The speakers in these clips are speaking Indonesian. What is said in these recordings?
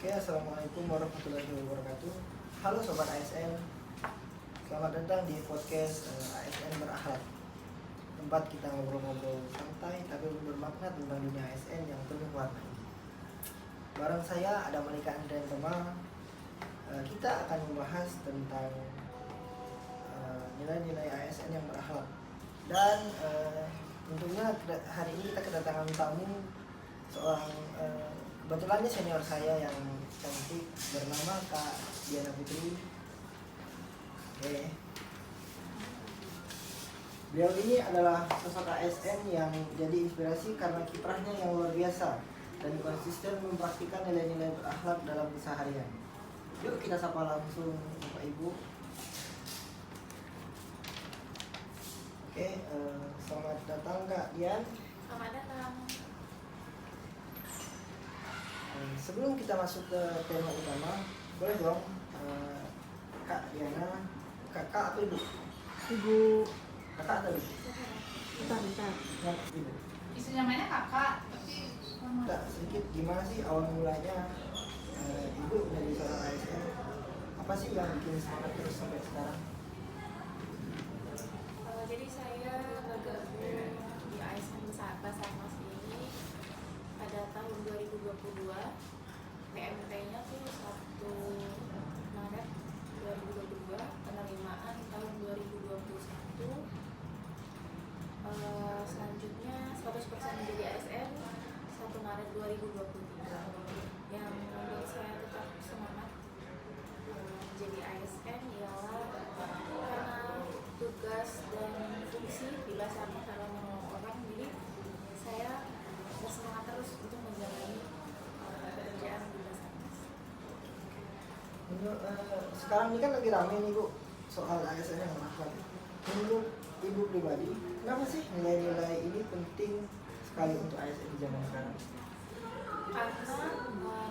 Oke, assalamualaikum warahmatullahi wabarakatuh. Halo sobat ASN, selamat datang di podcast ASN berakhlak. Tempat kita ngobrol-ngobrol santai tapi bermakna tentang dunia ASN yang penuh warna. Bareng saya ada Malika Andrian Toma. Kita akan membahas tentang nilai-nilai ASN yang berakhlak. Dan tentunya hari ini kita kedatangan tamu seorang kebetulannya senior saya yang cantik bernama Kak Diana Putri. Oke. Beliau ini adalah sosok ASN yang jadi inspirasi karena kiprahnya yang luar biasa dan konsisten mempraktikkan nilai-nilai berakhlak dalam keseharian. Yuk kita sapa langsung Bapak Ibu. Oke, selamat datang Kak Dian. Selamat datang. Sebelum kita masuk ke tema utama, boleh dong Kak Diana, kakak atau ibu? Ibu. Kakak atau ibu? Bentar. Yang ibu. Isu namanya kakak, tapi Enggak, sedikit gimana sih awal mulanya ibu menjadi seorang ASN? Apa sih yang bikin semangat terus sampai sekarang? Jadi saya bergabung di ASN Basarnas ini pada tahun 2022. PMT-nya tuh 1 Maret 2022, penerimaan tahun 2021. Selanjutnya 100% menjadi ASN 1 Maret 2023. Yang membuat saya tetap semangat menjadi ASN ialah karena tugas dan fungsi di Basarnas adalah menolong orang, jadi saya bersemangat terus untuk menjalani pekerjaan di Basarnas. Sekarang ini kan lagi rame nih Bu soal ASN yang berakhlak. Menurut ibu pribadi, kenapa sih nilai-nilai ini penting sekali untuk ASN di zaman sekarang? Karena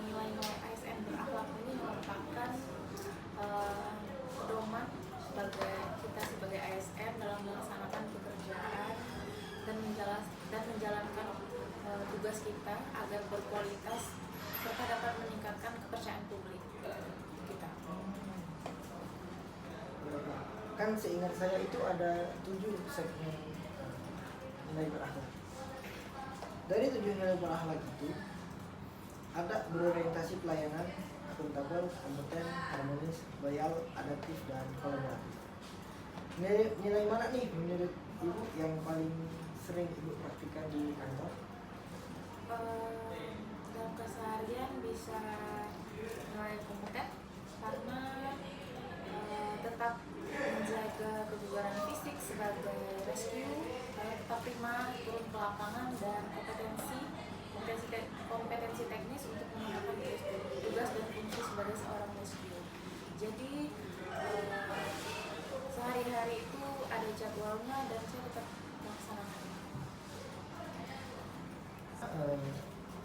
nilai-nilai ASN berakhlak ini merupakan pedoman sebagai ASN dalam melaksanakan pekerjaan dan menjalankan tugas kita agar berkualitas serta dapat meningkatkan kepercayaan publik kita. Kan seingat saya itu ada 7 segmen nilai berakhlak. Dari 7 nilai berakhlak itu ada berorientasi pelayanan, akuntabel, kompeten, harmonis, loyal, adaptif, dan kolaboratif. Nilai mana nih menurut ibu yang paling sering ibu praktikkan di kantor? Dalam keseharian bisa nilai kompeten karena tetap menjaga kebugaran fisik sebagai rescue, tetap prima turun ke lapangan, dan kompetensi teknis untuk menjalankan tugas dan fungsi sebagai seorang rescue. Jadi sehari-hari itu ada jadwalnya dan saya tetap melaksanakan.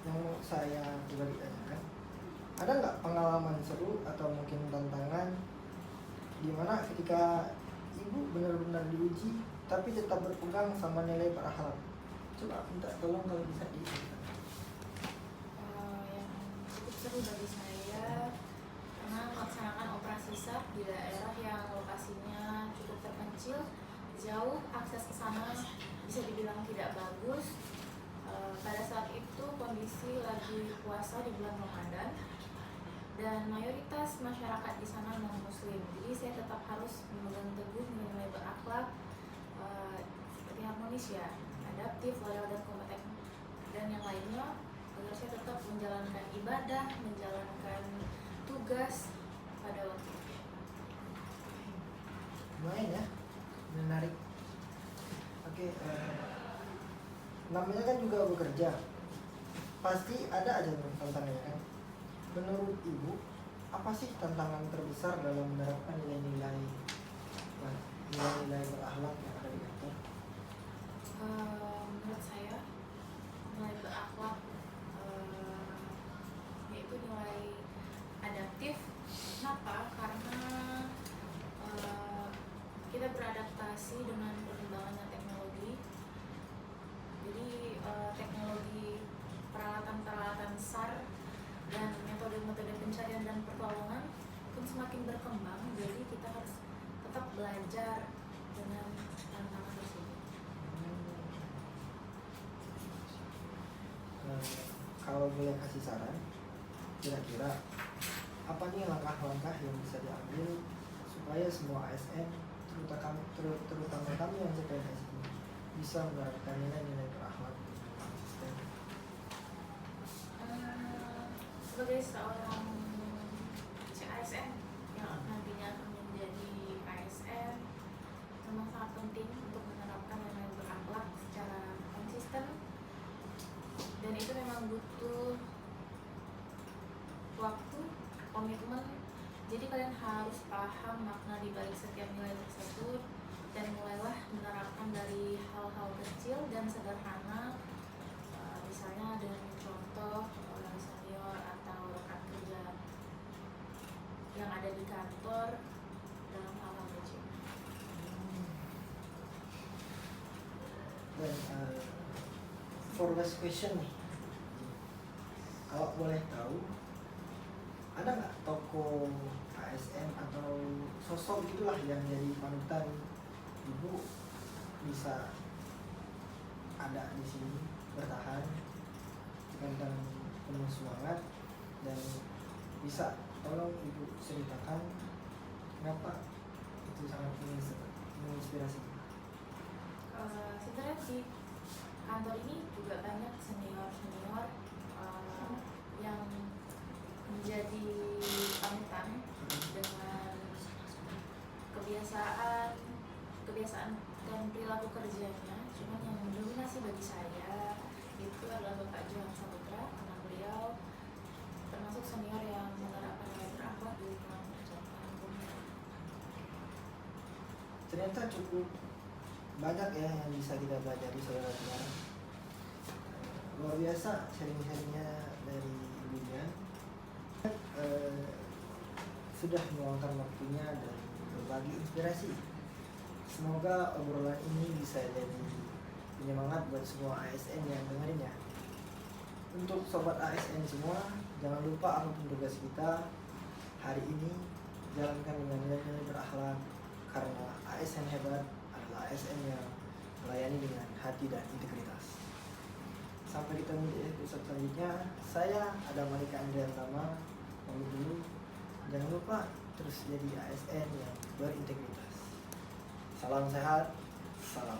Yang saya pribadi tanyakan, ada nggak pengalaman seru atau mungkin tantangan di mana ketika ibu benar-benar diuji tapi tetap berpegang sama nilai berakhlak? Coba minta tolong kalau bisa diceritakan. Yang cukup seru bagi saya karena melaksanakan operasi SAR di daerah yang lokasinya cukup terpencil, jauh, akses ke sana bisa dibilang tidak bagus. Pada saat itu kondisi lagi puasa di bulan Ramadan dan mayoritas masyarakat di sana non-muslim, jadi saya tetap harus memegang teguh nilai berakhlak seperti harmonis, ya, adaptif, loyal, dan kompeten, dan yang lainnya, agar saya tetap menjalankan ibadah, menjalankan tugas pada waktu itu. Lumayan ya, menarik. Oke, namanya kan juga bekerja, pasti ada aja tantangannya kan. Menurut ibu, apa sih tantangan terbesar dalam menerapkan nilai-nilai berakhlak yang ada di kantor? Menurut saya nilai berakhlak yaitu nilai adaptif. Kenapa? Karena kita beradaptasi dengan perkembangannya teknologi. Jadi teknologi peralatan-peralatan SAR dan metode-metode semakin berkembang, jadi kita harus tetap belajar dengan tantangan tersebut. Kalau boleh kasih saran, kira-kira apa nih langkah-langkah yang bisa diambil supaya semua ASN, terutama kami yang CPNS ini, bisa menerapkan nilai-nilai berakhlak konsisten? Sebagai seorang ASN yang nantinya akan menjadi ASN, memang sangat penting untuk menerapkan nilai berakhlak secara konsisten, dan itu memang butuh waktu, komitmen. Jadi kalian harus paham makna di balik setiap nilai tersebut dan mulailah menerapkan dari hal-hal kecil dan sederhana, misalnya dengan contoh senior atau rekan kerja yang ada di kantor dalam hal-hal kecil. Dan for last question nih, kalau boleh tahu, ada nggak tokoh ASN atau sosok itulah yang jadi panutan ibu bisa ada di sini bertahan dengan penuh semangat, dan bisa tolong ibu ceritakan kenapa itu sangat menginspirasi? Sebenarnya di kantor ini juga banyak senior yang menjadi panutan dengan kebiasaan dan perilaku kerjanya. Cuman yang mendominasi bagi saya itu adalah Bapak Johan Saputra, karena beliau termasuk senior yang menerapkan nilai berakhlak di lingkungan pekerjaan. Ternyata cukup banyak ya yang bisa kita pelajari saudara-saudara. Luar biasa sharing-sharingnya dari ibunya. Sudah meluangkan waktunya dan berbagi inspirasi. Semoga obrolan ini bisa jadi penyemangat buat semua ASN yang dengerinnya. Untuk sobat ASN semua, jangan lupa apapun tugas kita hari ini, jalankan dengan nilai-nilai berakhlak, karena ASN hebat adalah ASN yang melayani dengan hati dan integritas. Sampai ketemu di episode selanjutnya. Saya Adam Malika Andriantama pamit dulu. Jangan lupa terus jadi ASN yang berintegritas. Salam sehat, salam